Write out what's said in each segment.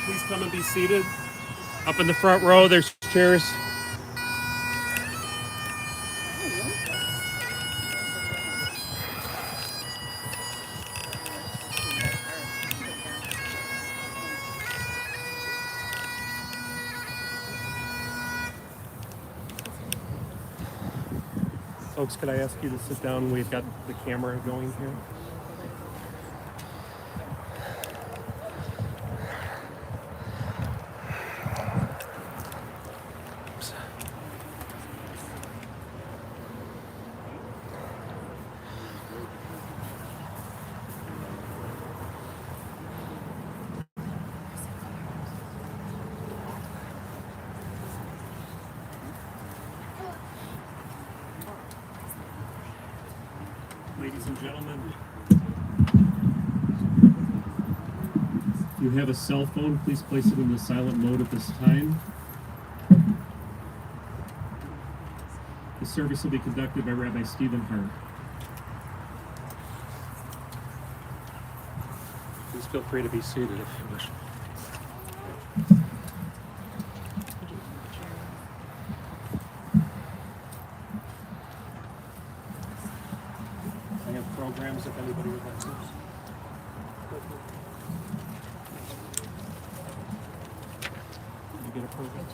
please come and be seated. Up in the front row, there's chairs. Folks, could I ask you to sit down? We've got the camera going here. Ladies and gentlemen, if you have a cell phone, please place it in the silent mode at this time. The service will be conducted by Rabbi Stephen Hart. Please feel free to be seated if you wish. Programs if anybody would like to. Did you get a program?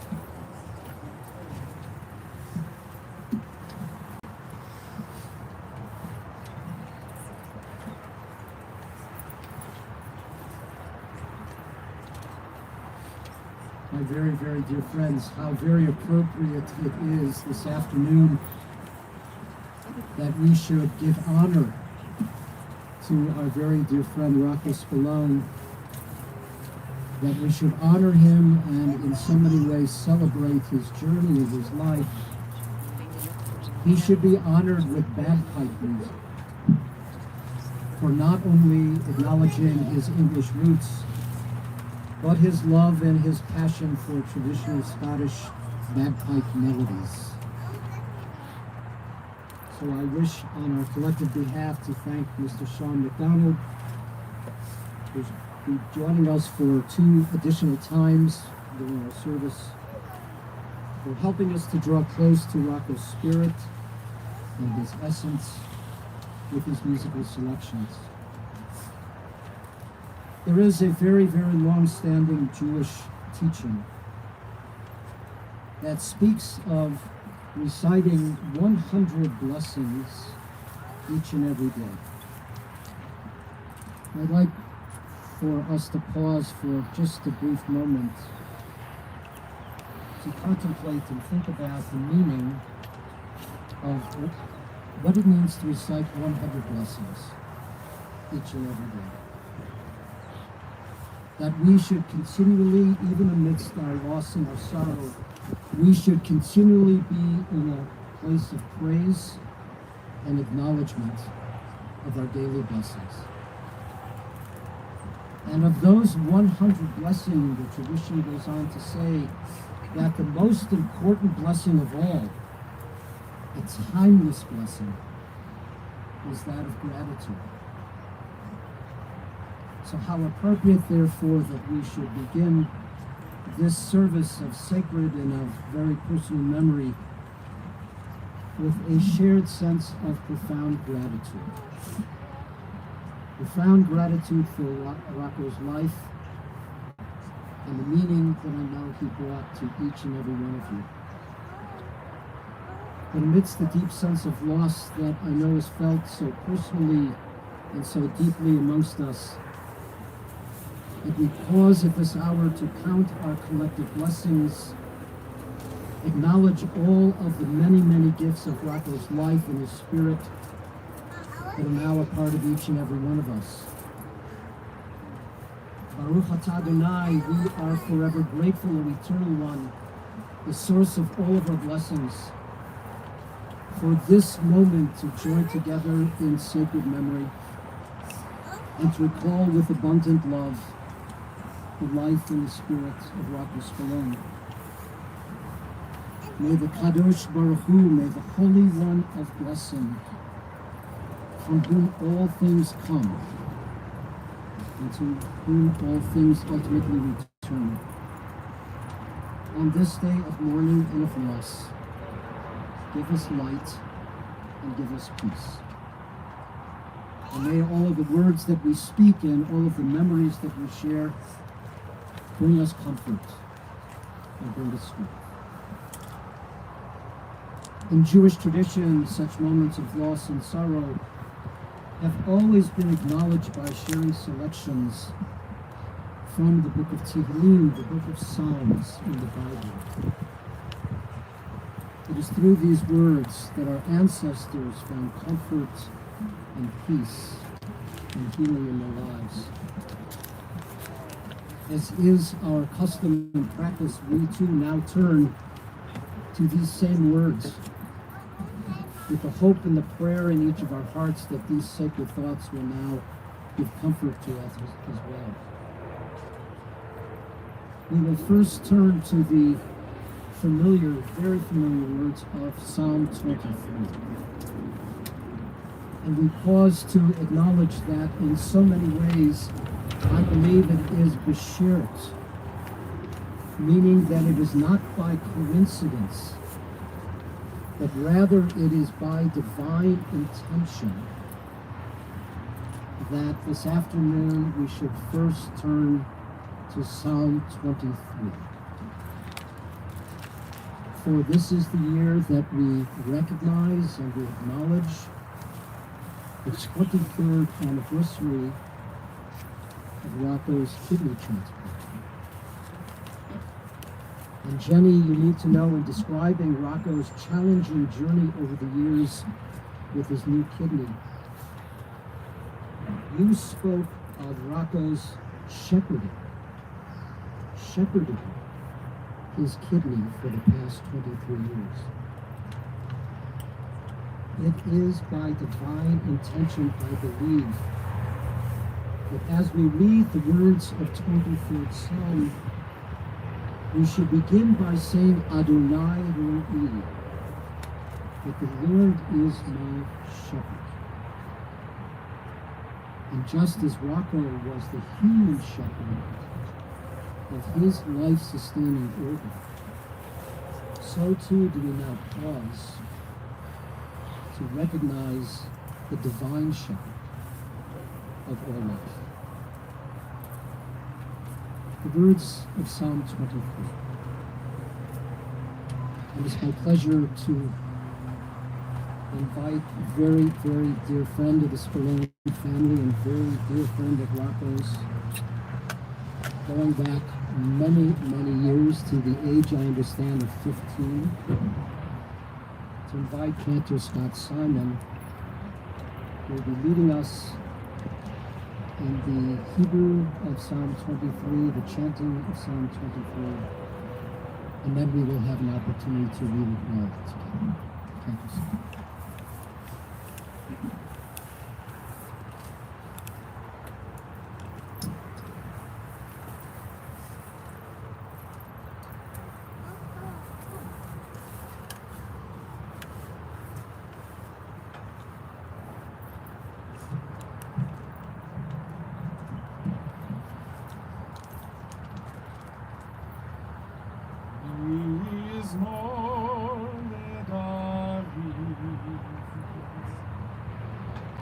My very, very dear friends, how very appropriate it is this afternoon that we should give honor to our very dear friend Rocco Spallone, that we should honor him and in so many ways celebrate his journey of his life. He should be honored with bagpipe music for not only acknowledging his English roots, but his love and his passion for traditional Scottish bagpipe melodies. So I wish on our collective behalf to thank Mr. Sean McDonald, who's been joining us for 2 additional times during our service, for helping us to draw close to Rocco's spirit and his essence with his musical selections. There is a very, very long-standing Jewish teaching that speaks of reciting 100 blessings each and every day. I'd like for us to pause for just a brief moment to contemplate and think about the meaning of what it means to recite 100 blessings each and every day. That we should continually, even amidst our loss and our sorrow, we should continually be in a place of praise and acknowledgement of our daily blessings. And of those 100 blessings, the tradition goes on to say that the most important blessing of all, a timeless blessing, is that of gratitude. So how appropriate, therefore, that we should begin this service of sacred and of very personal memory with a shared sense of profound gratitude. Profound gratitude for Rocco's life and the meaning that I know he brought to each and every one of you. But amidst the deep sense of loss that I know is felt so personally and so deeply amongst us, that we pause at this hour to count our collective blessings, acknowledge all of the many, many gifts of Rocco's life and his spirit that are now a part of each and every one of us. Baruch atah Adonai, we are forever grateful, O Eternal One, the source of all of our blessings, for this moment to join together in sacred memory and to recall with abundant love the life and the spirit of Rocco Spallone. May the Kadosh Baruch Hu, may the Holy One of Blessing, from whom all things come, and to whom all things ultimately return. On this day of mourning and of loss, give us light and give us peace. And may all of the words that we speak and all of the memories that we share bring us comfort and bring us strength. In Jewish tradition, such moments of loss and sorrow have always been acknowledged by sharing selections from the book of Tehillim, the book of Psalms in the Bible. It is through these words that our ancestors found comfort and peace and healing in their lives. As is our custom and practice, we too now turn to these same words with the hope and the prayer in each of our hearts that these sacred thoughts will now give comfort to us as well. We will first turn to the familiar, very familiar words of Psalm 23. And we pause to acknowledge that in so many ways, I believe it is beshirt, meaning that it is not by coincidence, but rather it is by divine intention that this afternoon we should first turn to Psalm 23. For this is the year that we recognize and we acknowledge the 23rd anniversary of Rocco's kidney transplant. And Jenny, you need to know in describing Rocco's challenging journey over the years with his new kidney, you spoke of Rocco's shepherding his kidney for the past 23 years. It is by divine intention, I believe, that as we read the words of 23rd Psalm, we should begin by saying Adonai Ro'i, that the Lord is my shepherd. And just as Rocco was the human shepherd of his life-sustaining organ, so too do we now pause to recognize the divine shepherd of all life. The words of Psalm 23. And it's my pleasure to invite a very, very dear friend of the Spallone family and very dear friend of Rocco's, going back many, many years to the age, I understand, of 15, to invite Cantor Scott Simon, who will be leading us in the Hebrew of Psalm 23, the chanting of Psalm 23, and then we will have an opportunity to read it all together. Cantor Scott.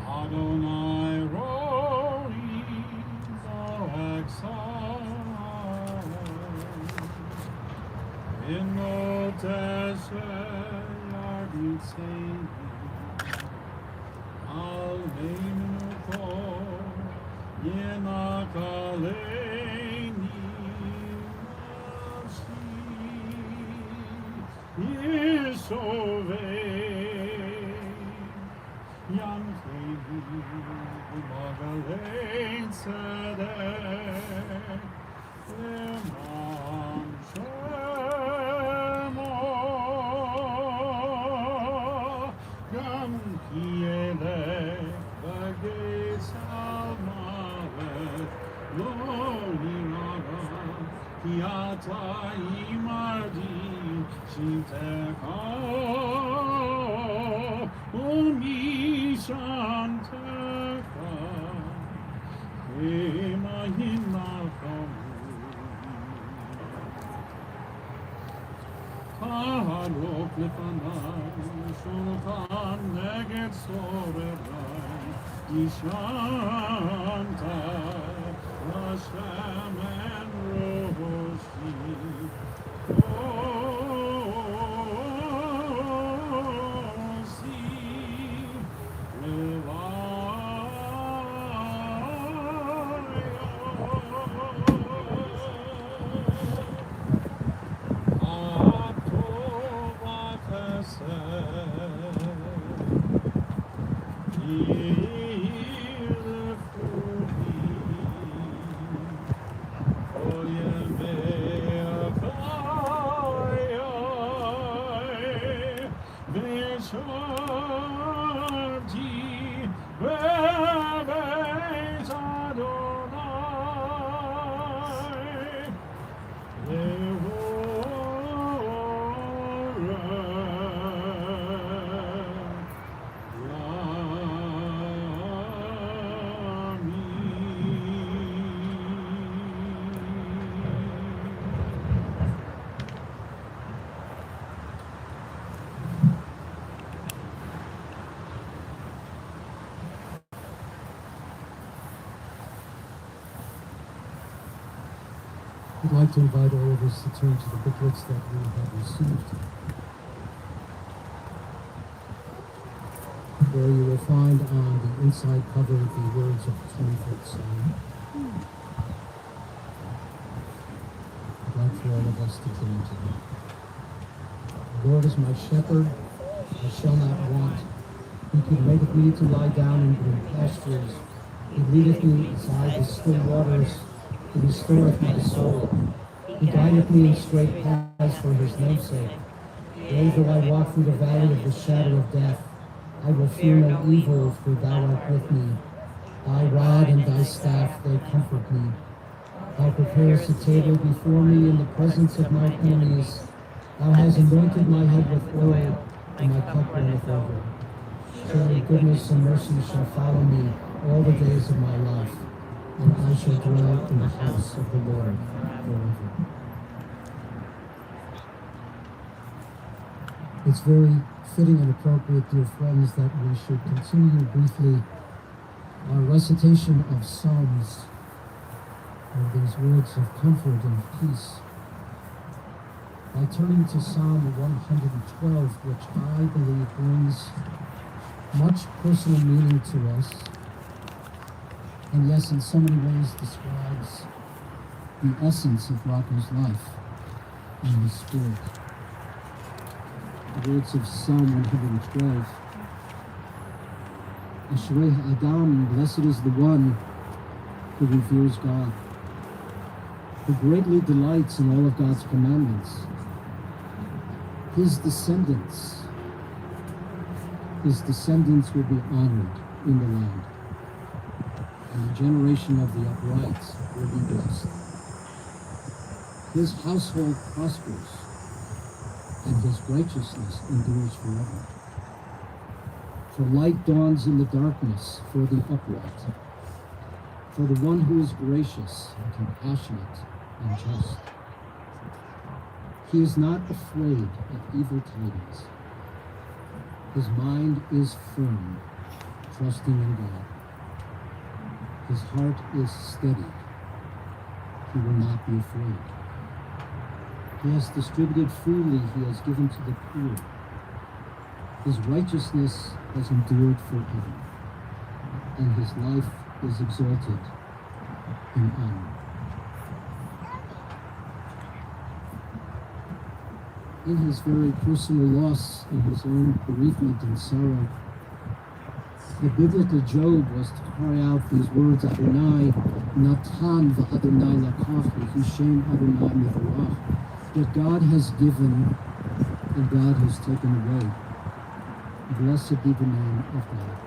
Adonai Ro'i in the desert, Yardin Al Neimuko, Yenakaleni, Yishove, Yankei, Magalein Sedek, Eman Shemo, Gam Kielek, Bagis Almavet, Lo Niraga, Kiata Imardi, Shinteka, Umi Shanteka, Ema Hinakamu. הלוך לפניי, שולחן נגד סורריי, ישנת לשמן ראשי. I'd like to invite all of us to turn to the booklets that we have received, where you will find on the inside cover the words of the 25th Psalm. I'd like for all of us to turn to them. The Lord is my shepherd, I shall not want. He maketh me to lie down in green pastures. He leadeth me beside the still waters. He restoreth my soul. He guideth me in straight paths for his name's sake. Yea, though I walk through the valley of the shadow of death, I will fear no evil, for thou art with me. Thy rod and thy staff, they comfort me. Thou preparest a table before me in the presence of my enemies. Thou hast anointed my head with oil, and my cup runneth over. Surely goodness and mercy shall follow me all the days of my life, and I shall dwell in the house of the Lord forever. It's very fitting and appropriate, dear friends, that we should continue briefly our recitation of Psalms, of these words of comfort and peace, by turning to Psalm 112, which I believe brings much personal meaning to us, and yes, in so many ways describes the essence of Rocco's life and his spirit. The words of Psalm 112. Ashrei Adam, blessed is the one who reveres God, who greatly delights in all of God's commandments. His descendants will be honored in the land, and the generation of the upright will be blessed. His household prospers, and his righteousness endures forever. For light dawns in the darkness for the upright, for the one who is gracious and compassionate and just. He is not afraid of evil tidings. His mind is firm, trusting in God. His heart is steady. He will not be afraid. He has distributed freely, he has given to the poor. His righteousness has endured forever, and his life is exalted in honor. In his very personal loss, in his own bereavement and sorrow, the biblical Job was to cry out these words, Adonai Natan v'Adonai lakach v'Hishem Adonai mivarach, that God has given and God has taken away. Blessed be the name of God.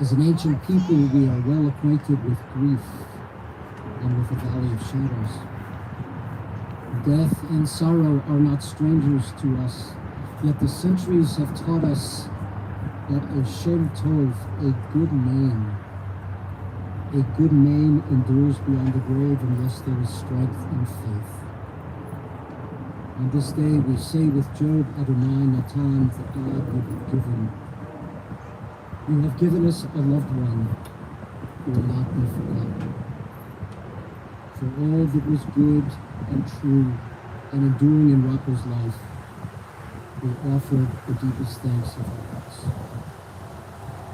As an ancient people, we are well acquainted with grief and with the valley of shadows. Death and sorrow are not strangers to us, yet the centuries have taught us that a Shem Tov, a good name endures beyond the grave unless there is strength and faith. On this day we say with Job, Adonai Natan, the God you have given. You have given us a loved one who will not be forgotten. For all that was good and true and enduring in Rocco's life, we offer the deepest thanks of our hearts.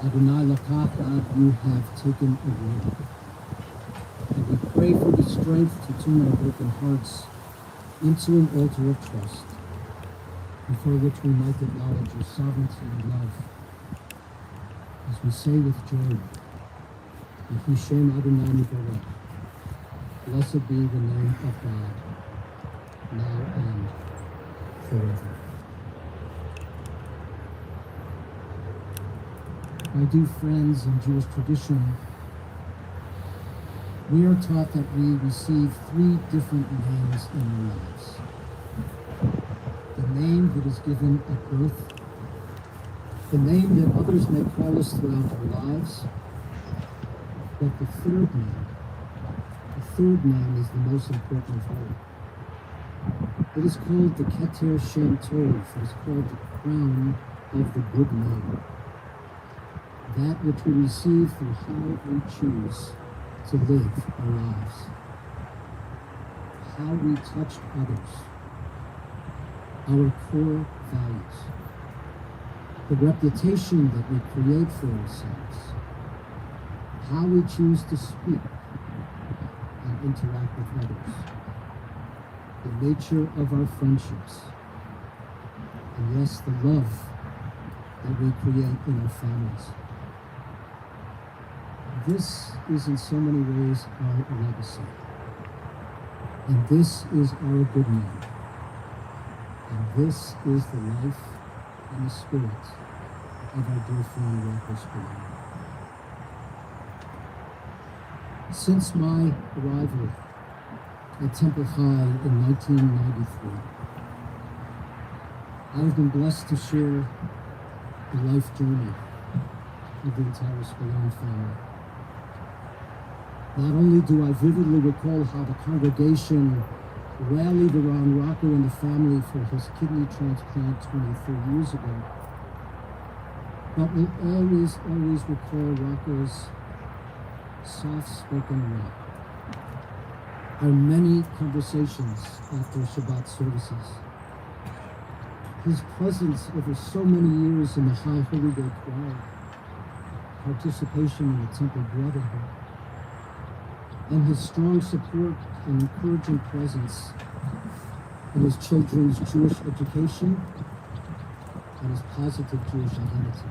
Adonai Lakach Ad, you have taken away. And we pray for the strength to tune our broken hearts into an altar of trust, before which we might acknowledge your sovereignty and love. As we say with Job, Yehushem Adonai Nivarech, blessed be the name of God, now and forever. My dear friends, in Jewish tradition, we are taught that we receive three different names in our lives. The name that is given at birth, the name that others may call us throughout our lives, but the third name is the most important of all. It is called the Keter Shem Tov. It is called the crown of the good name. That which we receive through how we choose to live our lives, how we touch others, our core values, the reputation that we create for ourselves, how we choose to speak and interact with others, the nature of our friendships, and yes, the love that we create in our families. This is in so many ways our legacy. And this is our good name. And this is the life and the spirit of our dear friend Rocco Spallone. Since my arrival at Temple High in 1993, I have been blessed to share the life journey of the entire Spallone family. Not only do I vividly recall how the congregation rallied around Rocco and the family for his kidney transplant 23 years ago, but will always recall Rocco's soft-spoken way. Our many conversations after Shabbat services. His presence over so many years in the High Holy Day Choir, participation in the Temple Brotherhood, and his strong support and encouraging presence in his children's Jewish education and his positive Jewish identity.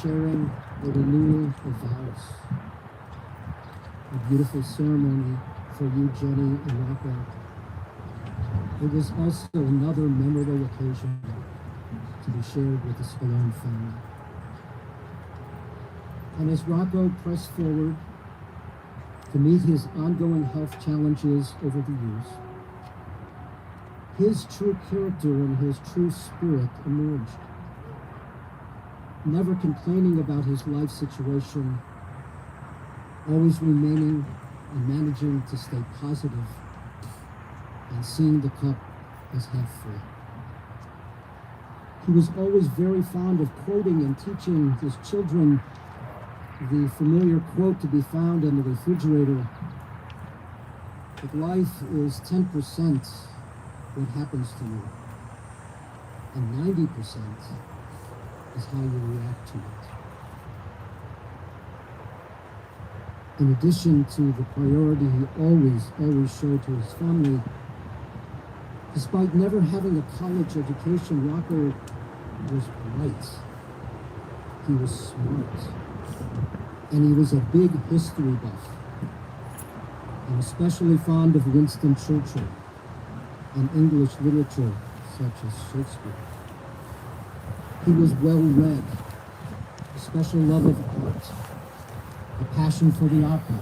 Sharing the renewal of vows, a beautiful ceremony for you, Jenny and Rocco. It was also another memorable occasion to be shared with the Spallone family. And as Rocco pressed forward to meet his ongoing health challenges over the years, his true character and his true spirit emerged. Never complaining about his life situation, always remaining and managing to stay positive and seeing the cup as half full. He was always very fond of quoting and teaching his children the familiar quote to be found in the refrigerator, that life is 10% what happens to you, and 90% is how you react to it. In addition to the priority he always showed to his family, despite never having a college education, Rocco was bright. He was smart. And he was a big history buff, and especially fond of Winston Churchill and English literature such as Shakespeare. He was well-read, a special love of art, a passion for the opera,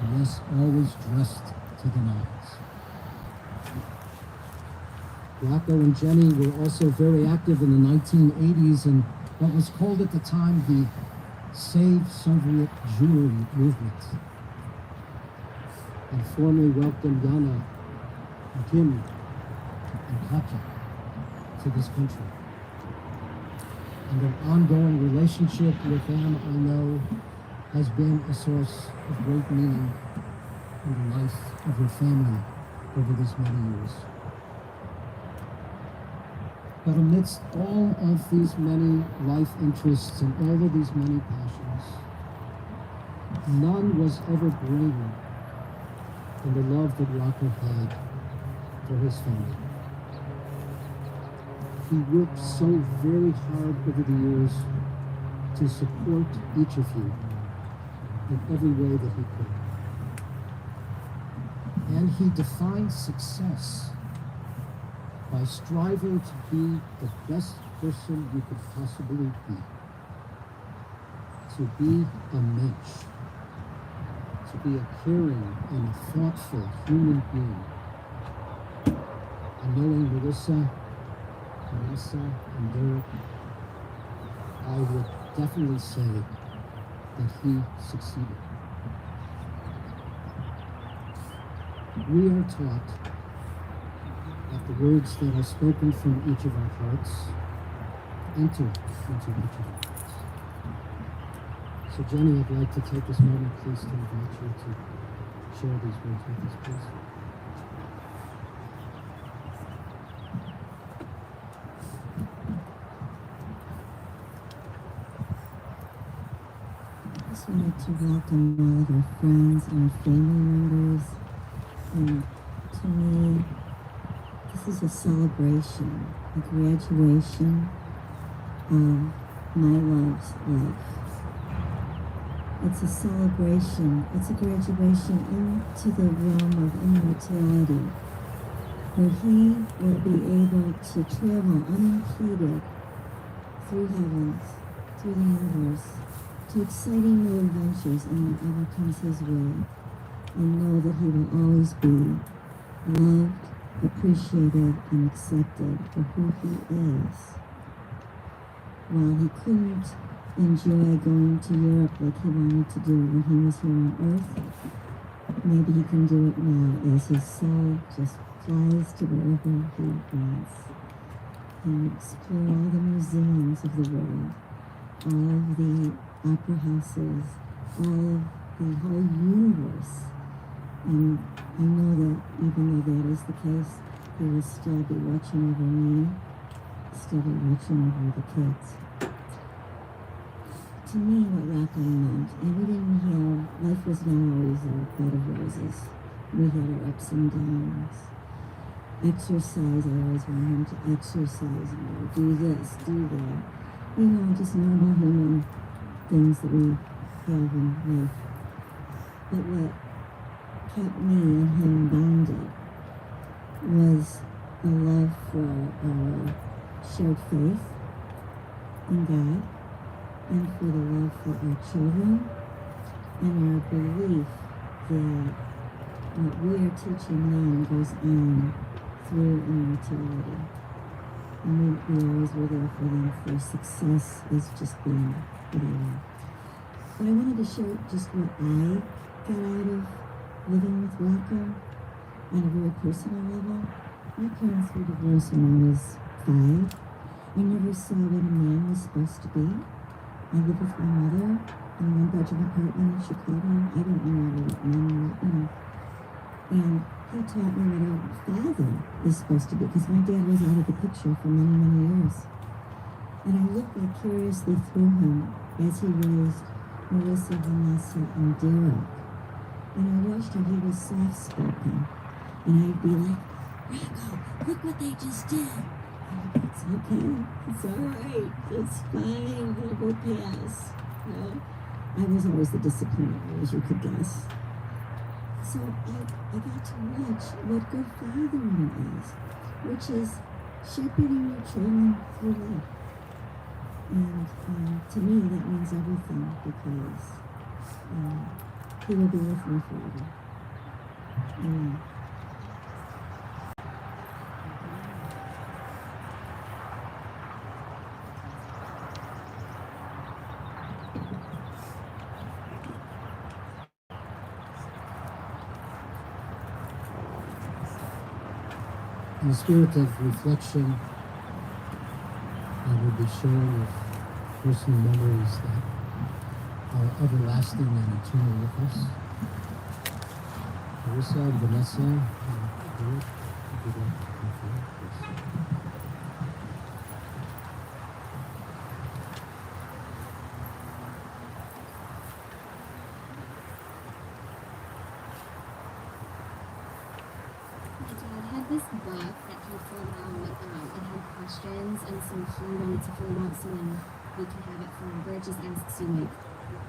and yes, always dressed to the nines. Rocco and Jenny were also very active in the 1980s in what was called at the time the Save Soviet Jewry movement. and formally welcomed Yana, and Kim, and Katya to this country. And an ongoing relationship with them, I know, has been a source of great meaning in the life of your family over these many years. But amidst all of these many life interests and all of these many passions, none was ever greater than the love that Rocco had for his family. He worked so very hard over the years to support each of you in every way that he could. And he defined success by striving to be the best person you could possibly be. To be a mensch. To be a caring and a thoughtful human being. And knowing Melissa, Vanessa, and Derek, I would definitely say that he succeeded. We are taught that the words that are spoken from each of our hearts enter into each of our hearts. So Jenny, I'd like to take this moment, please, to invite you to share these words with us, please. I just wanted to welcome all of our friends and our family members. And to me, this is a celebration, a graduation of my love's life. It's a celebration, it's a graduation into the realm of immortality, where he will be able to travel unimpeded through heavens, through the universe, to exciting new adventures in whatever comes his way, and know that he will always be loved, appreciated, and accepted for who he is. While he couldn't enjoy going to Europe like he wanted to do when he was here on Earth, maybe he can do it now as his soul just flies to wherever he wants and explore all the museums of the world, all of the opera houses, all of the whole universe. And I know that even though that is the case, he will still be watching over me, still be watching over the kids. To me, what Rocco meant, and we didn't have, life was not always a bed of roses. We had our ups and downs. Exercise, I always wanted him to exercise more, do this, do that. You know, just normal human things that we have in life. But what kept me and him bonded was a love for our shared faith in God, and for the love for our children, and our belief that what we are teaching them goes on through immortality. And we always were there for them, for success is just being who they are. But I wanted to share just what I got out of living with Rocco on a very personal level. My parents were divorced when I was 5. I never saw what a man was supposed to be. I lived with my mother in a one-bedroom apartment in Chicago. I didn't know what men were, And he taught me what a father is supposed to be, because my dad was out of the picture for many, many years. And I looked curiously through him as he raised Melissa, Vanessa, and Derek. And I watched how he was soft-spoken. And I'd be like, Rocco, look what they just did. It's okay. It's all right. It's fine. It'll go pass. I was always the disciplinarian, as you could guess. So I got to watch what good fathering is, which is shepherding your children through life. And to me, that means everything, because he will be with me forever. Amen. In the spirit of reflection, I will be sharing with personal memories that are everlasting and eternal with us. Marissa and Vanessa, Eric, would you like to come forward, please? My dad had this book that he filled out. It had questions, and so he wanted to fill it out so then we could have it forever. It just asks you like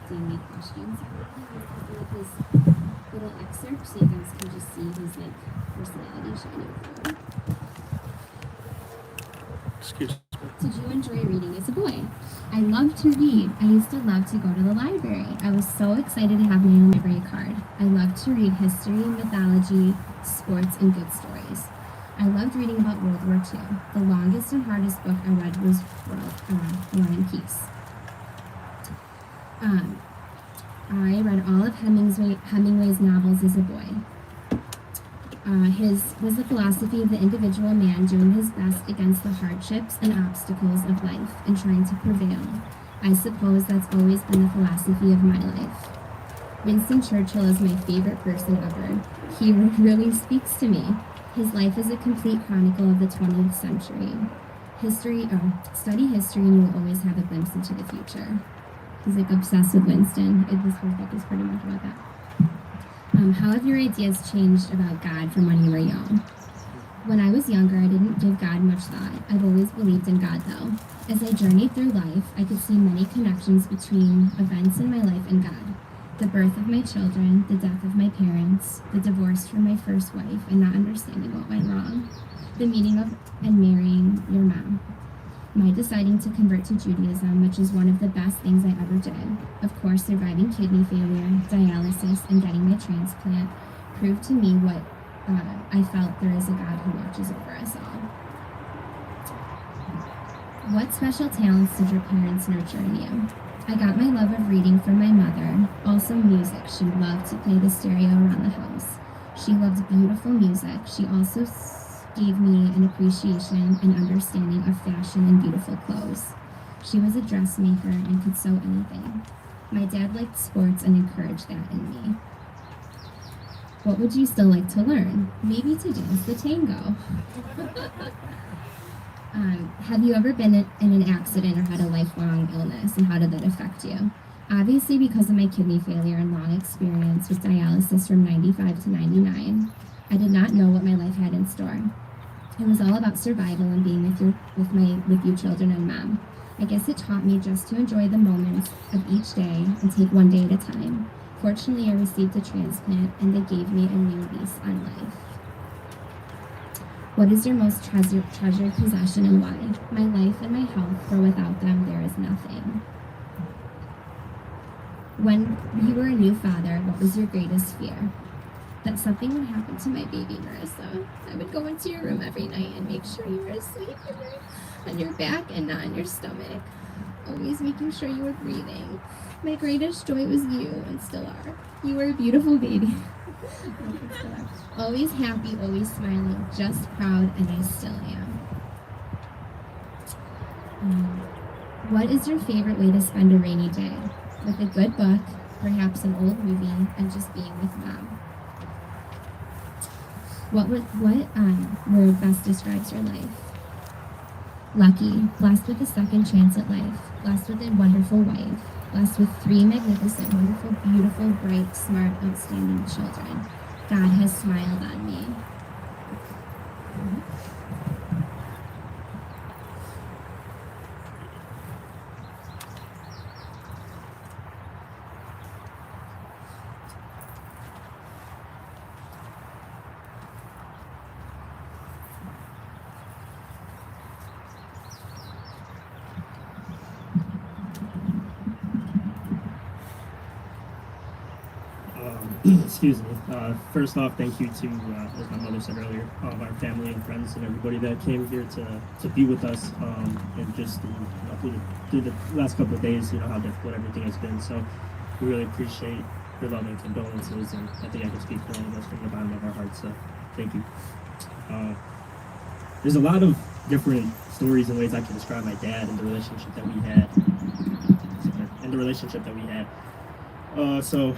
daily questions. He was like this little excerpt so you guys can just see his like personality shining through. Excuse me. Did you enjoy reading as a boy? I loved to read. I used to love to go to the library. I was so excited to have my own library card. I loved to read history, mythology, sports, and good stories. I loved reading about World War II. The longest and hardest book I read was War and Peace. I read all of Hemingway's novels as a boy. His was the philosophy of the individual man doing his best against the hardships and obstacles of life and trying to prevail. I suppose that's always been the philosophy of my life. Winston Churchill is my favorite person ever. He really speaks to me. His life is a complete chronicle of the 20th century. Study history and you will always have a glimpse into the future. He's like obsessed with Winston. This whole book is pretty much about that. How have your ideas changed about God from when you were young? When I was younger, I didn't give God much thought. I've always believed in God, though. As I journeyed through life, I could see many connections between events in my life and God. The birth of my children, the death of my parents, the divorce from my first wife, and not understanding what went wrong, the meaning of and marrying your mom, my deciding to convert to Judaism, which is one of the best things I ever did. Of course, surviving kidney failure, dialysis, and getting my transplant proved to me what I felt there is a God who watches over us all. What special talents did your parents nurture in you? I got my love of reading from my mother, also music. She loved to play the stereo around the house. She loved beautiful music. She also gave me an appreciation and understanding of fashion and beautiful clothes. She was a dressmaker and could sew anything. My dad liked sports and encouraged that in me. What would you still like to learn? Maybe to dance the tango. Have you ever been in an accident or had a lifelong illness, and how did that affect you? Obviously, because of my kidney failure and long experience with dialysis from 95 to 99, I did not know what my life had in store. It was all about survival and being with you children and mom. I guess it taught me just to enjoy the moments of each day and take one day at a time. Fortunately, I received a transplant and they gave me a new lease on life. What is your most treasured possession and why? My life and my health, for without them there is nothing. When you were a new father, what was your greatest fear? That something would happen to my baby, Marissa. I would go into your room every night and make sure you were asleep on your back and not on your stomach. Always making sure you were breathing. My greatest joy was you, and still are. You were a beautiful baby. Always happy, always smiling, just proud, and I still am. What is your favorite way to spend a rainy day? With a good book, perhaps an old movie, and just being with mom. What word best describes your life? Lucky, blessed with a second chance at life, blessed with a wonderful wife, blessed with 3 magnificent, wonderful, beautiful, bright, smart, outstanding children. God has smiled on me. Excuse me. First off, thank you to, as my mother said earlier, all of our family and friends and everybody that came here to be with us, and just through the last couple of days, how difficult everything has been. So we really appreciate your love and condolences, and I think I can speak for all of us from the bottom of our hearts. So thank you. there's a lot of different stories and ways I can describe my dad and the relationship that we had. So,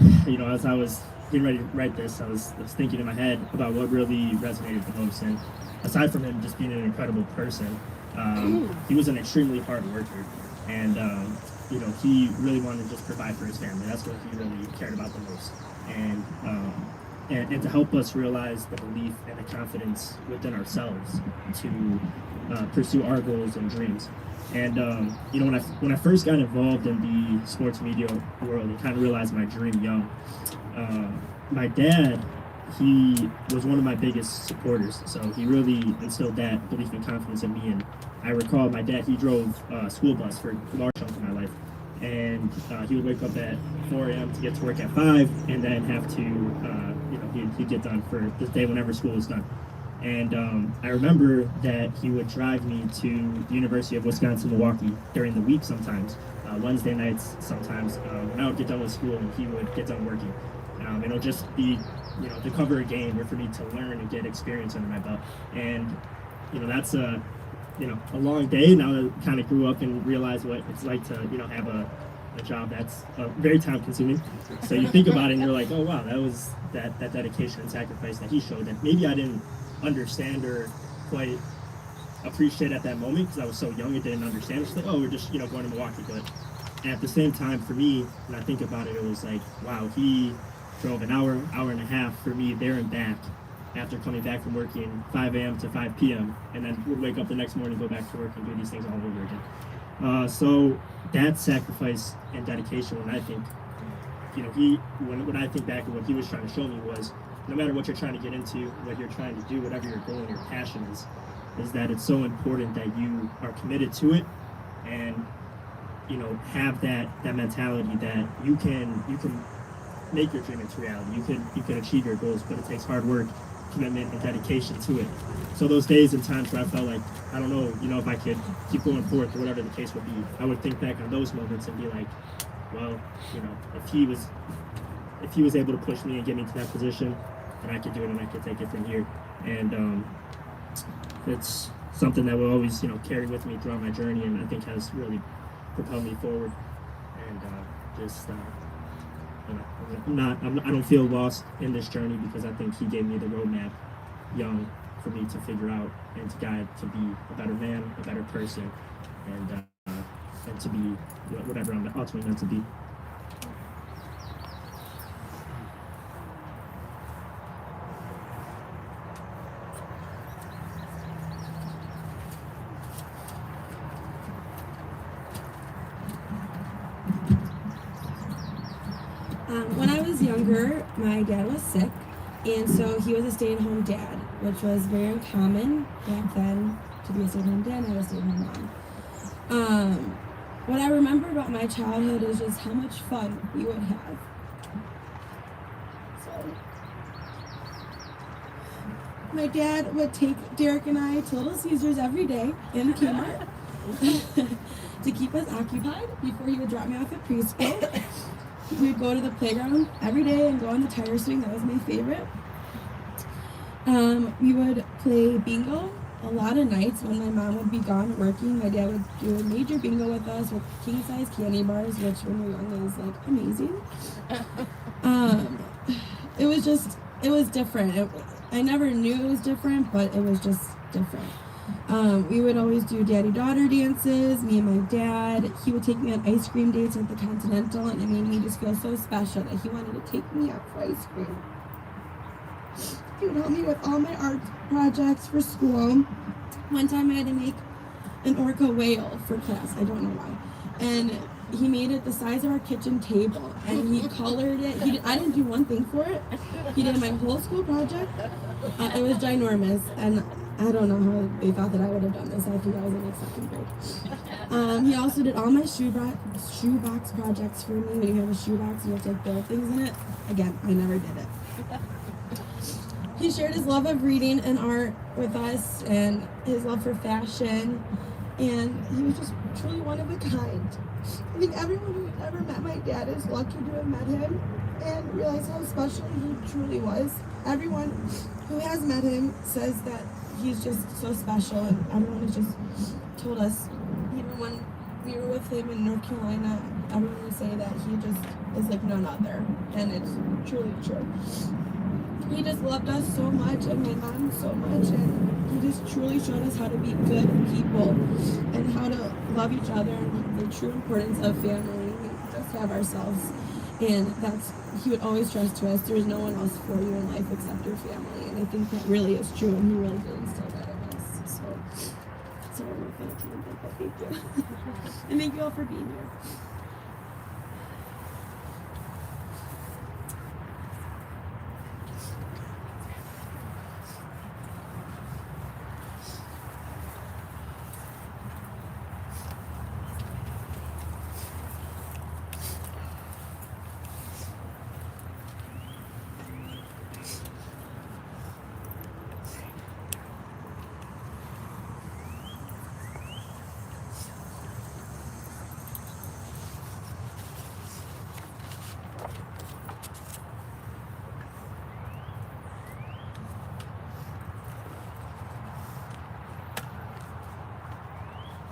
as I was getting ready to write this, I was thinking in my head about what really resonated the most. And aside from him just being an incredible person, he was an extremely hard worker. And, he really wanted to just provide for his family. That's what he really cared about the most. And to help us realize the belief and the confidence within ourselves to pursue our goals and dreams. And when I first got involved in the sports media world and kind of realized my dream young, my dad, he was one of my biggest supporters. So he really instilled that belief and confidence in me. And I recall my dad, he drove a school bus for a large chunk of my life. And he would wake up at 4 a.m. to get to work at 5 and then have to, he'd get done for the day whenever school was done. And I remember that he would drive me to the University of Wisconsin-Milwaukee during the week sometimes, Wednesday nights sometimes, when I would get done with school and he would get done working. It'll just be, to cover a game or for me to learn and get experience under my belt. And, that's a long day. Now I kind of grew up and realized what it's like to, have a job that's very time consuming. So you think about it and you're like, oh wow, that was that dedication and sacrifice that he showed that maybe I didn't understand or quite appreciate at that moment because I was so young and didn't understand. It's like, oh, we're just, going to Milwaukee. But at the same time, for me, when I think about it, it was like, wow, he drove an hour and a half for me there and back after coming back from working 5 a.m. to 5 p.m. and then would wake up the next morning, go back to work and do these things all over again. So that sacrifice and dedication, when I think, when I think back of what he was trying to show me was, no matter what you're trying to get into, what you're trying to do, whatever your goal and your passion is that it's so important that you are committed to it and, have that mentality that you can make your dream into reality. You can achieve your goals, but it takes hard work, commitment, and dedication to it. So those days and times where I felt like, I don't know, if I could keep going forth or whatever the case would be, I would think back on those moments and be like, well, if he was able to push me and get me to that position, then I could do it and I could take it from here. And it's something that will always, carry with me throughout my journey, and I think has really propelled me forward. And I don't feel lost in this journey because I think he gave me the roadmap young for me to figure out and to guide to be a better man, a better person, and to be whatever I'm ultimately meant to be. When I was younger, my dad was sick, and so he was a stay-at-home dad, which was very uncommon back then to be a stay-at-home dad and I was a stay-at-home mom. What I remember about my childhood is just how much fun we would have. So, my dad would take Derek and I to Little Caesars every day in Kmart to keep us occupied before he would drop me off at preschool. We would go to the playground every day and go on the tire swing. That was my favorite. We would play bingo a lot of nights when my mom would be gone working. My dad would do a major bingo with us with king-size candy bars, which when you're young is like amazing. It was different. I never knew it was different, but it was just different. We would always do daddy-daughter dances, me and my dad. He would take me on ice cream dates at the Continental, and it made me just feel so special that he wanted to take me out for ice cream. He would help me with all my art projects for school. One time I had to make an orca whale for class. I don't know why. And he made it the size of our kitchen table, and he colored it. I didn't do one thing for it. He did my whole school project. It was ginormous, and I don't know how they thought that I would have done this. I think I was in like second grade. He also did all my shoebox projects for me. When you have a shoebox, you have to like build things in it. Again, I never did it. He shared his love of reading and art with us and his love for fashion, and he was just truly one of a kind. I think everyone who ever met my dad is lucky to have met him and realize how special he truly was. Everyone who has met him says that he's just so special, and everyone has just told us, even when we were with him in North Carolina, everyone would say that he just is like none other, and it's truly true. He just loved us so much, and my mom so much, and he just truly showed us how to be good people and how to love each other and the true importance of family. We just have ourselves, and he would always stress to us, there's no one else for you in life except your family, and I think that really is true, and he really did instill that in us. So I don't know if I can, but thank you. And thank you all for being here.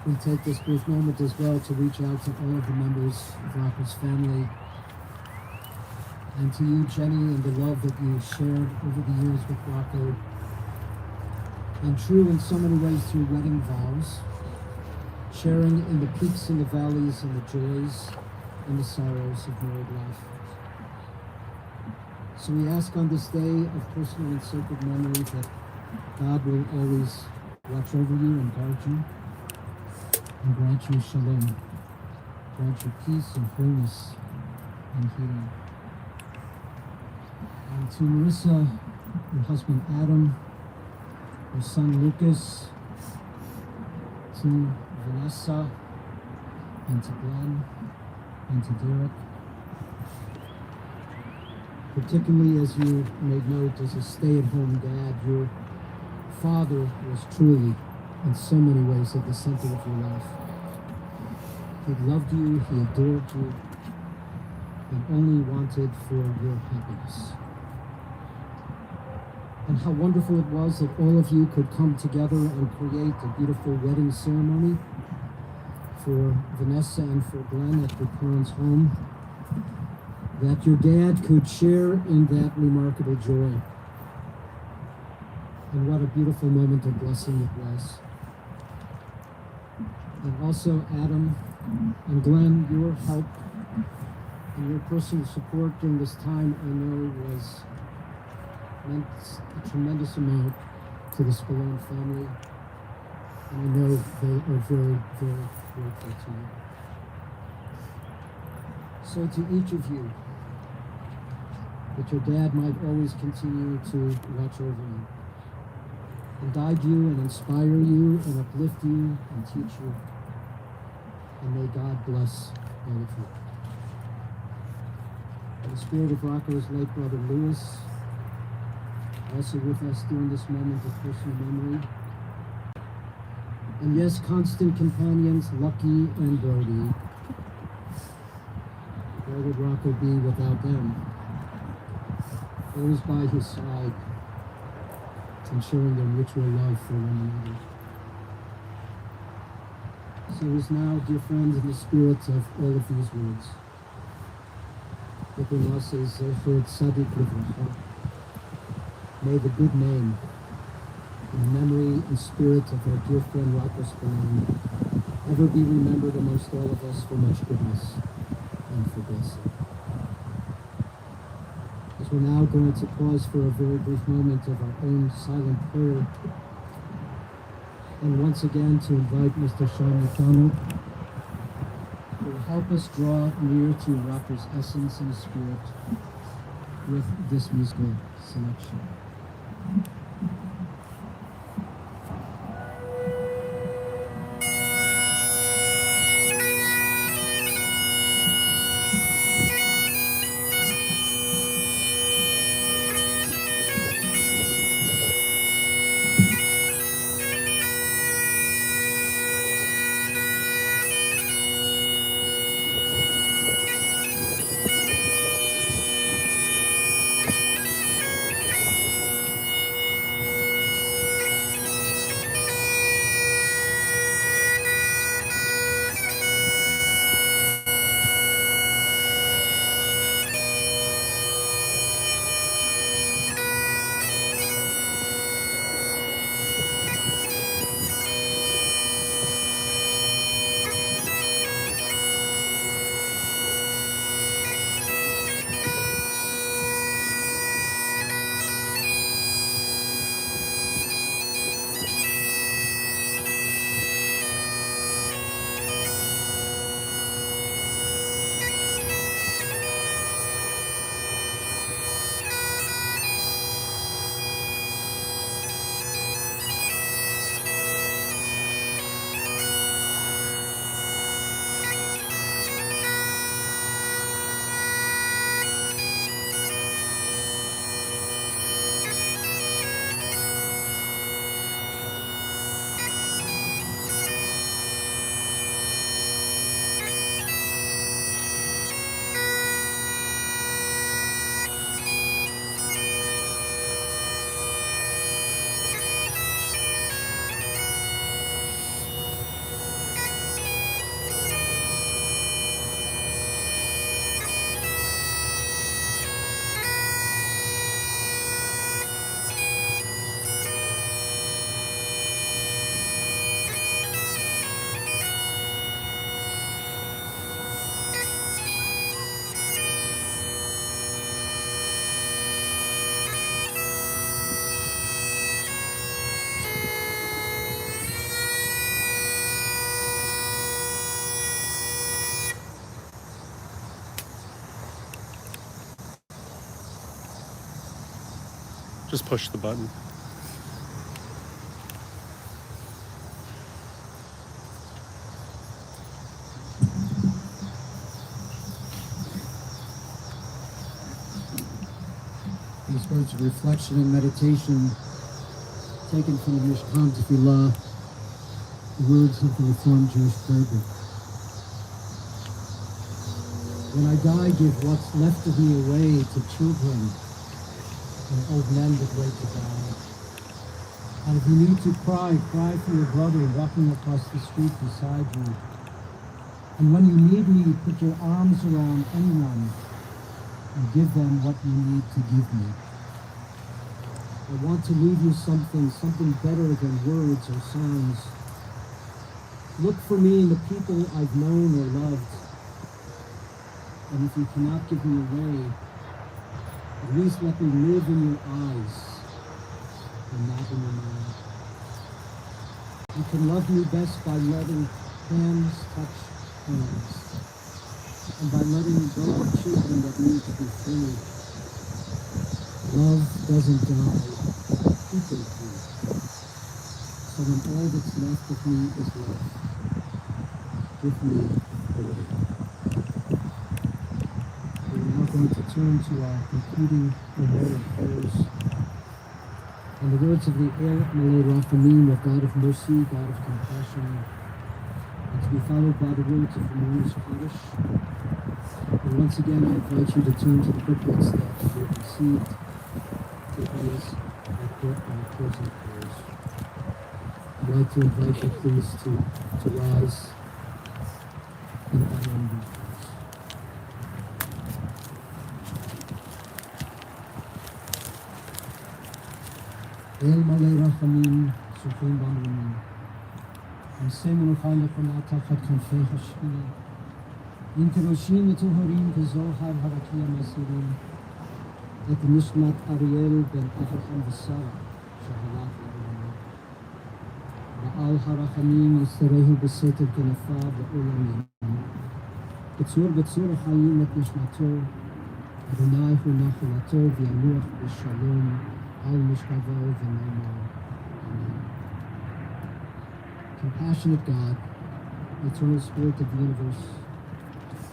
We take this brief moment as well to reach out to all of the members of Rocco's family, and to you, Jenny, and the love that you shared over the years with Rocco, and true in so many ways through wedding vows, sharing in the peaks and the valleys and the joys and the sorrows of married life. So we ask on this day of personal and sacred memory that God will always watch over you and guard you, and grant you shalom, grant you peace and wholeness and healing. And to Marissa, your husband Adam, your son Lucas, to Vanessa, and to Glenn, and to Derek. Particularly, as you made note, as a stay-at-home dad, your father was truly, in so many ways, at the center of your life. He loved you, he adored you, and only wanted for your happiness. And how wonderful it was that all of you could come together and create a beautiful wedding ceremony for Vanessa and for Glenn at your parents' home, that your dad could share in that remarkable joy. And what a beautiful moment of blessing it was. And also, Adam and Glenn, your help and your personal support during this time, I know, meant a tremendous amount to the Spallone family. And I know they are very, very grateful to you. So to each of you, that your dad might always continue to watch over you, and guide you and inspire you and uplift you and teach you. And may God bless all of you. In the spirit of Rocco's late brother Louis, also with us during this moment of personal memory. And yes, constant companions Lucky and Brody. Where would Rocco be without them? Always by his side, and showing their mutual love for one another. So is now, dear friends, in the spirit of all of these words, may the good name and the memory and spirit of our dear friend Rocco Spallone ever be remembered amongst all of us for much goodness and for blessing. As we're now going to pause for a very brief moment of our own silent prayer, and once again to invite Mr. Sean McDonald, who will help us draw near to Rocco's essence and spirit with this musical selection. Just push the button. These words of reflection and meditation taken from the Mishkan Tefillah, the words of the Reformed Jewish prayer book. When I die, give what's left of me away to children and old men that wait to die. And if you need to cry, cry for your brother walking across the street beside you. And when you need me, put your arms around anyone and give them what you need to give me. I want to leave you something better than words or sounds. Look for me in the people I've known or loved. And if you cannot give me away, at least let me live in your eyes and not in your mind. You can love me best by letting hands touch hands, and by letting go of children that need to be free. Love doesn't die, people do. So when all that's left of me is love, give me away. We're now going to turn to our concluding memorial prayers. And the words of the El Malay Rachamim, of God of mercy, God of compassion, and to be followed by the words of the Morris Kaddish. And once again, I invite you to turn to the booklets that you have received to lead us our closing prayers. I'd like to invite you please to rise and honor these prayers. El Malay Rachamim, Supreme Bandarim, and Semen Uchayla Konata Khatkanfei Hashmi, Interoshim Etuharim Kezohar Harakia Masirim, Et Nishmat Ariel Ben Avraham V'Sara, Shahalach L'Olam, Ba'al Harachamim Yisterehu B'Seter Kenafav L'Olam Yamin, B'Tzur B'Tzur Chayim Et Nishmato, Adonai Hu Nachulato V'Yanuach B'Shalom, Al Mishkavo V'Nomar. Amen. Compassionate God, eternal Spirit of the universe,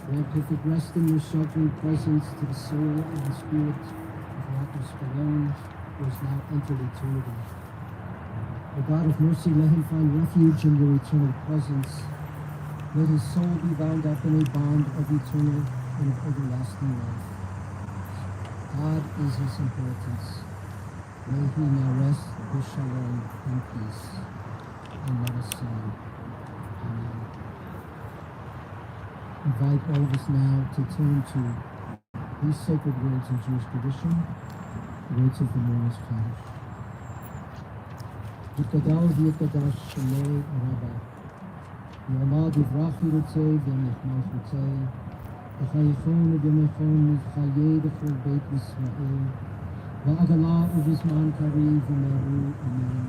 grant perfect rest in your sheltering presence to the soul and the spirit of Rocco Spallone, who has now entered eternity. O God of mercy, let him find refuge in your eternal presence. Let his soul be bound up in a bond of eternal and of everlasting love. God is his inheritance. May he now rest with shalom and peace. And let us say, Amen. Invite all of us now to turn to these sacred words in Jewish tradition, the words of the Morris Kaddish. Yikadal v'yikadash shemei Rabba, Yomad yivrach yirutzei v'yemech malchutzei, v'chayichon v'yemechon v'chayei b'chol beit Yisrael, v'agala uvizman kari v'meru, Amen.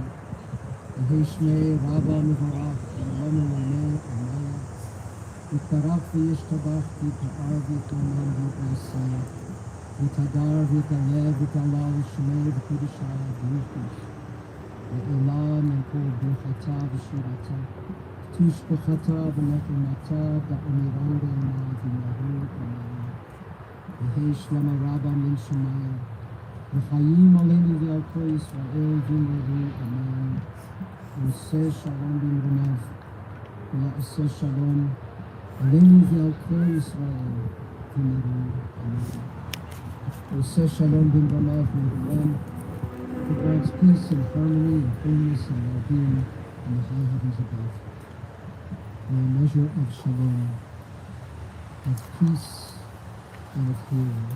V'hei Rabba mevarach, v'yom Amen, Amen. V'tarach v'yishtabach v'ta'ar v'yitaman v'yisrael, v'tadar v'yitalev v'talal shemei v'kudisha v'yichush, v'elah menkol b'chata v'shirata, tushbechata v'nechemata da'amiran v'ema v'meru, Amen. V'hei shlama Rabba min Shemaya, v'chayim aleinu v'al kol Yisrael v'meru, Amen. V'aseh shalom b'mronav, v'ya'aseh shalom aleinu v'al kol Yisrael v'meru, Amen. V'aseh shalom b'mronav v'meru, who grants peace and harmony and wholeness and well-being in the high heavens above. May a measure of shalom, of peace and of healing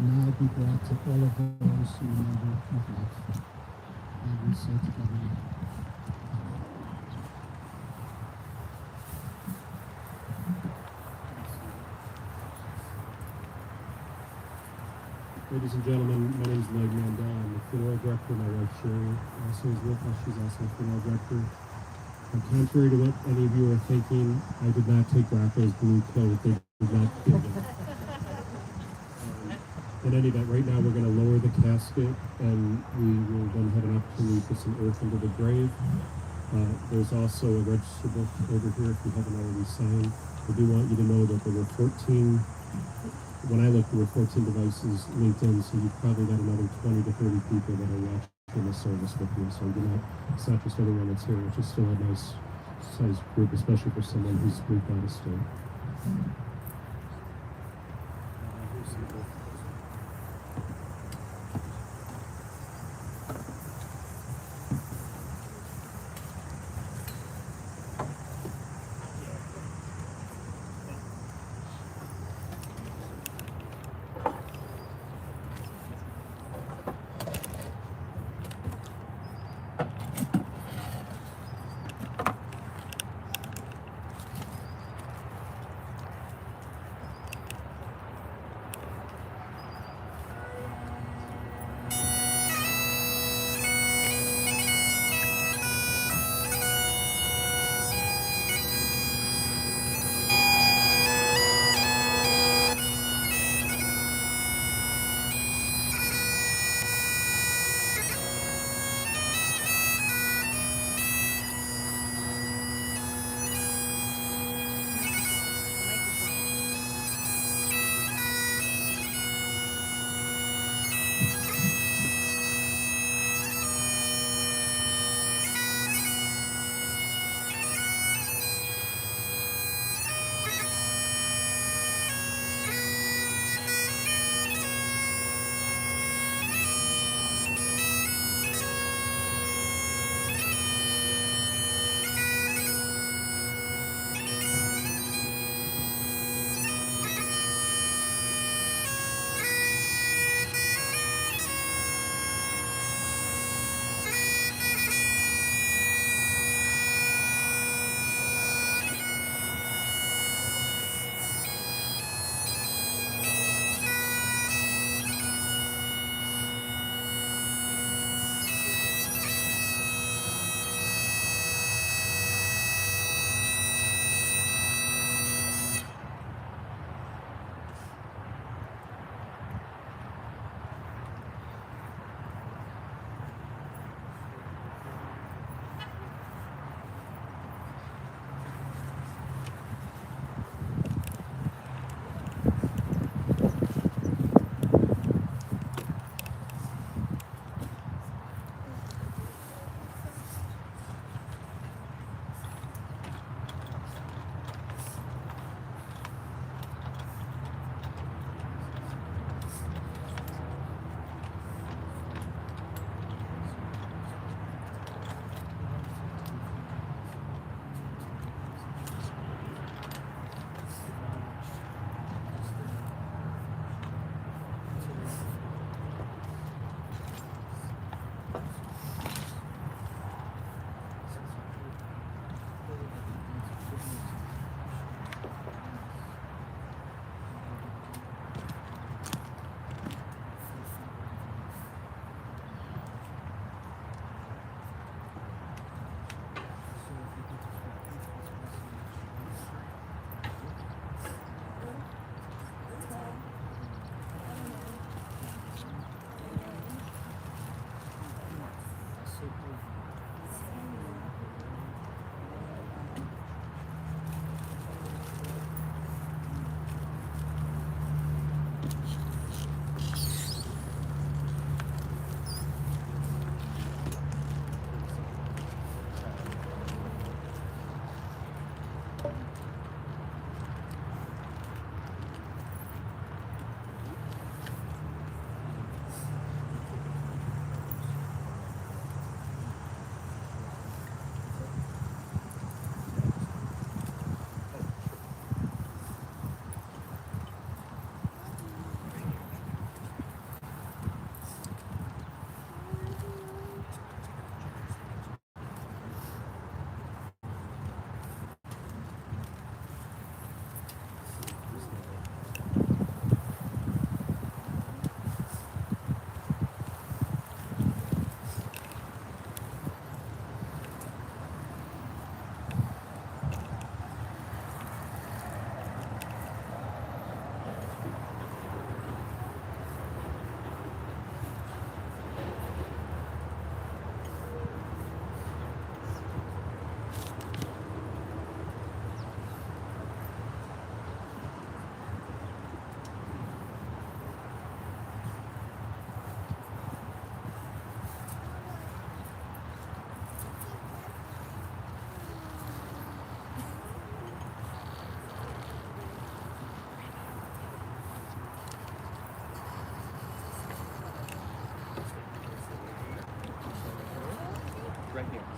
now be brought to all of those who remember of life. And we say together, Ladies and gentlemen, my name is Leg Mandel. I'm the funeral director. My wife Sherry also is with us. She's also a funeral director. And contrary to what any of you are thinking, I did not take Rocco's blue coat. They did not give it. in any event, right now we're going to lower the casket, and we will then have an opportunity to put some earth into the grave. There's also a register book over here if you haven't already signed. I do want you to know that there were 14, when I looked, there were 14 devices linked in, so you've probably got another 20 to 30 people that are watching the service with you. So it's not just everyone that's here, which is still a nice sized group, especially for someone who's moved out of state.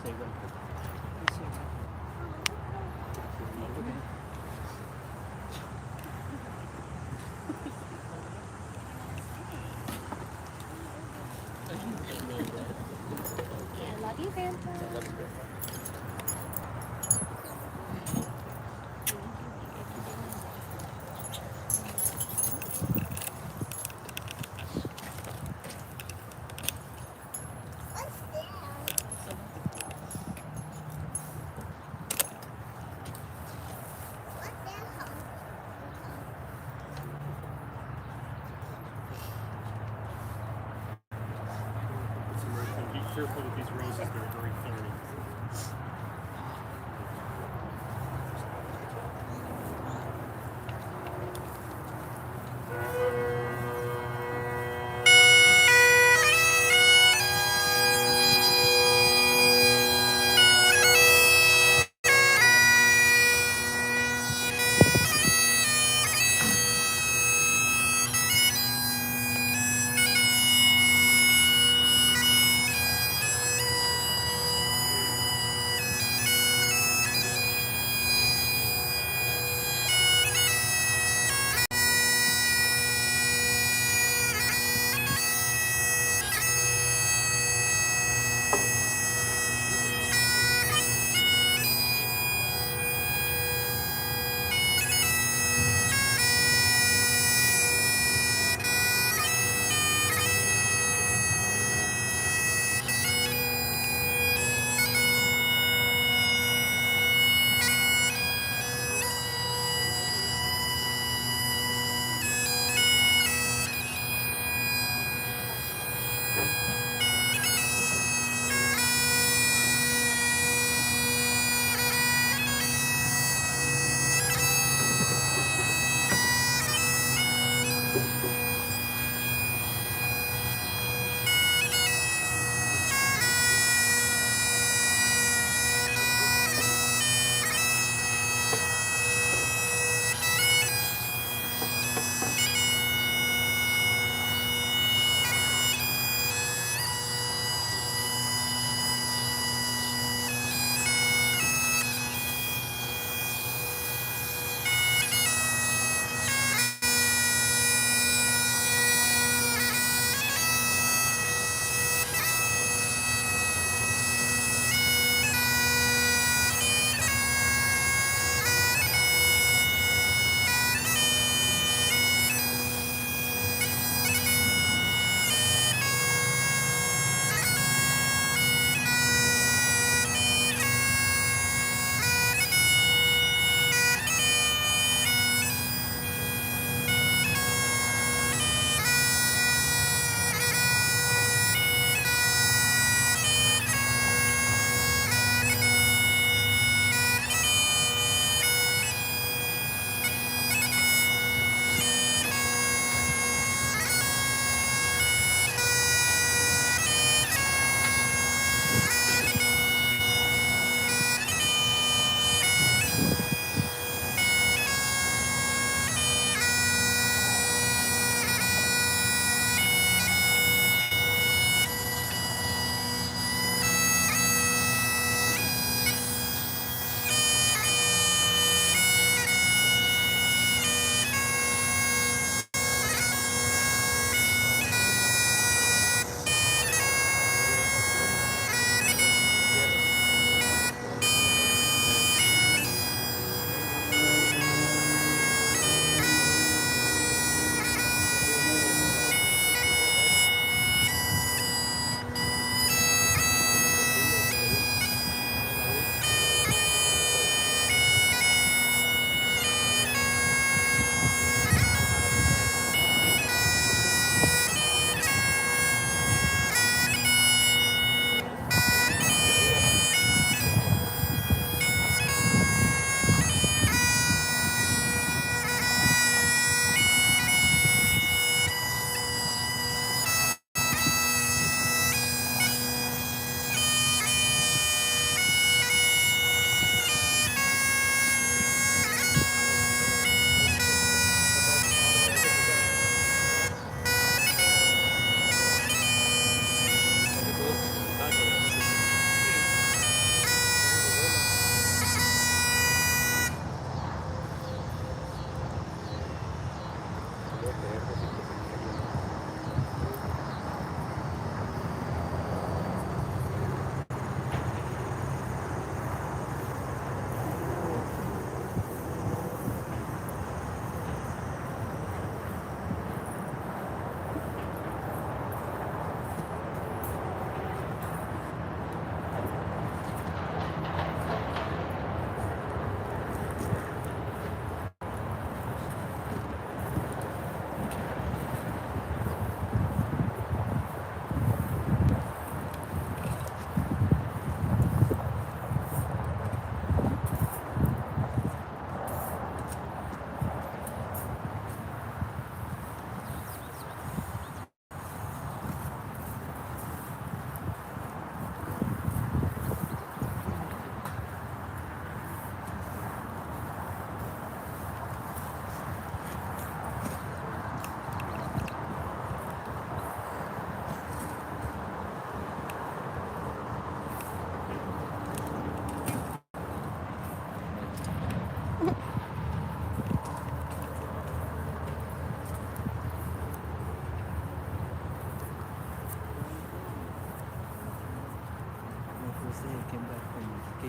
Save them. I love you, Grandpa. Be careful with these roses, they're very thorny.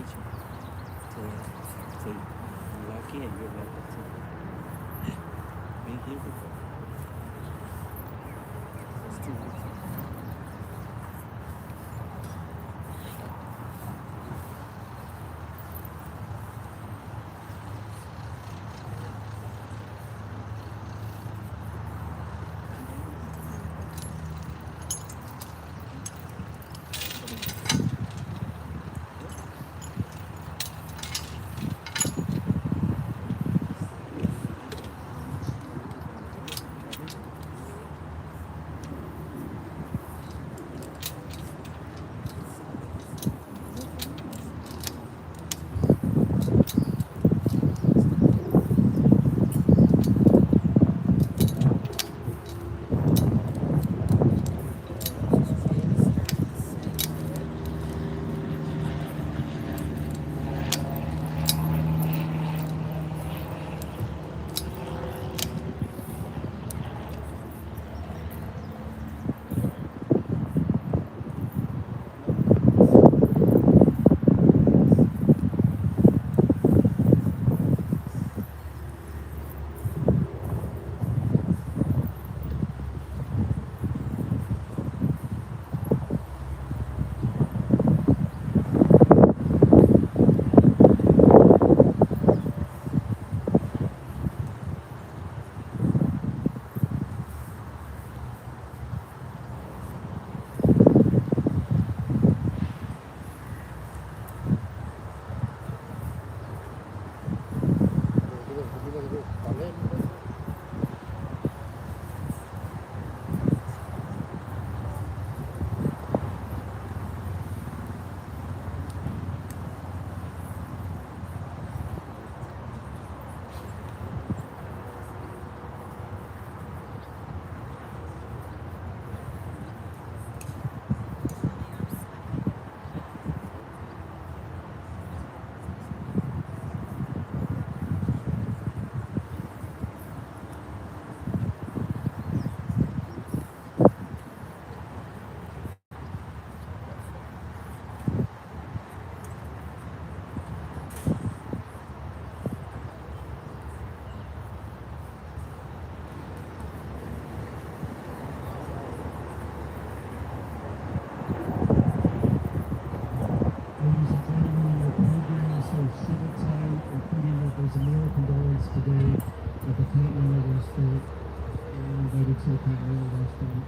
invitation to walk in. You're welcome to be here before. It's 2 weeks. There's a meal condolence today at the Continental Restaurant. We're invited to the Continental Restaurant.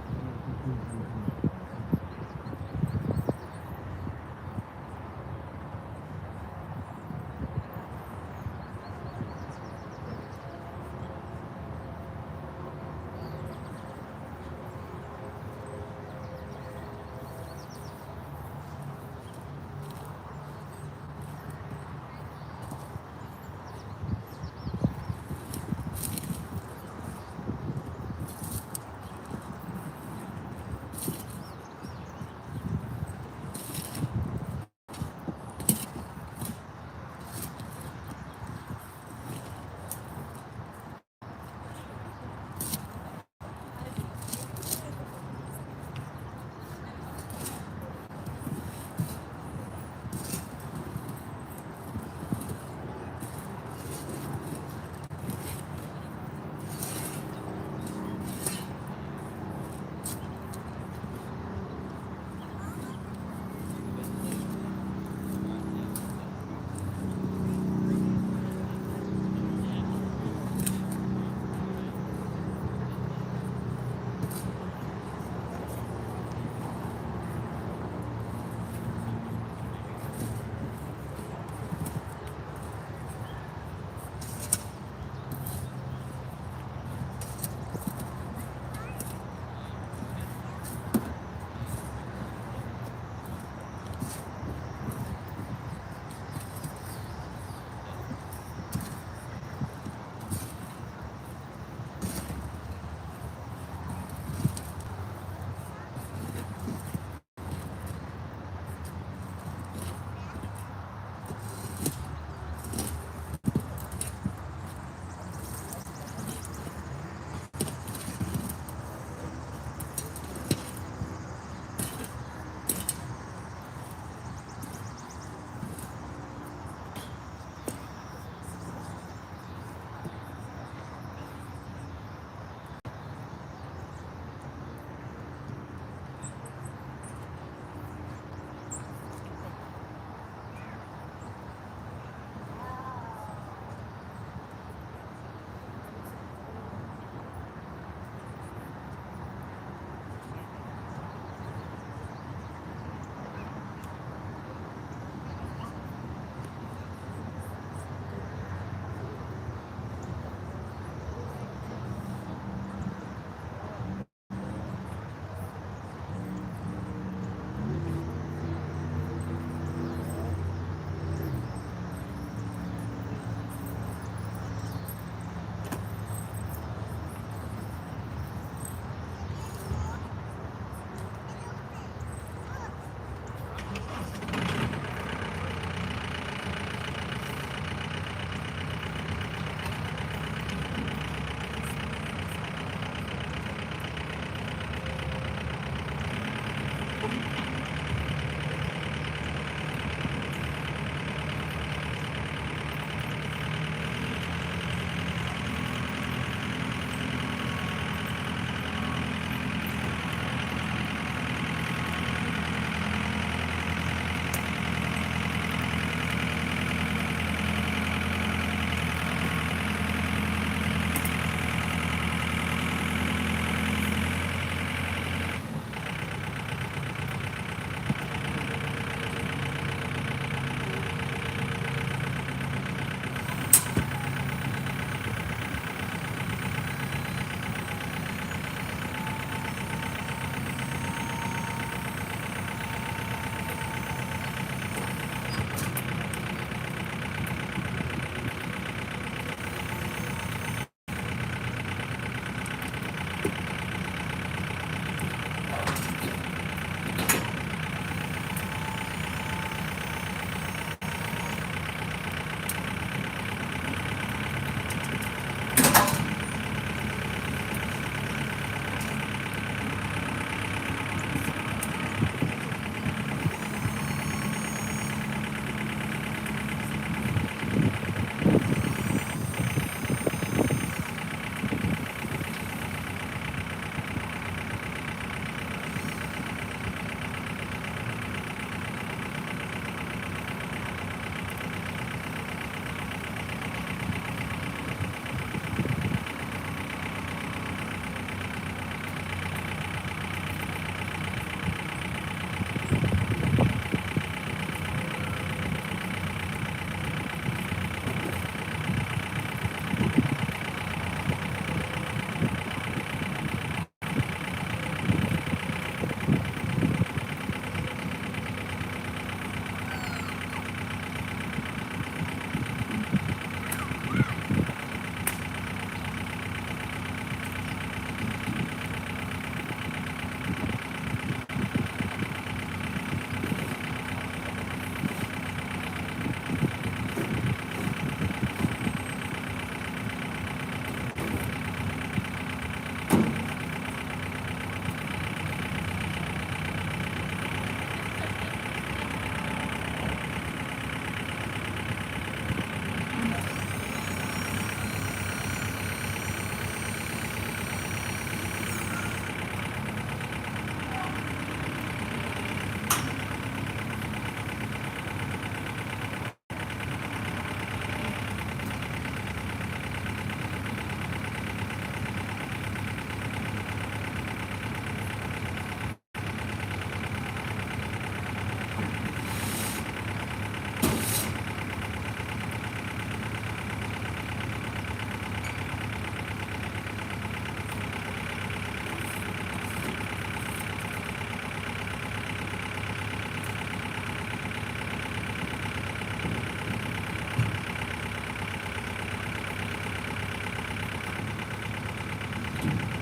you.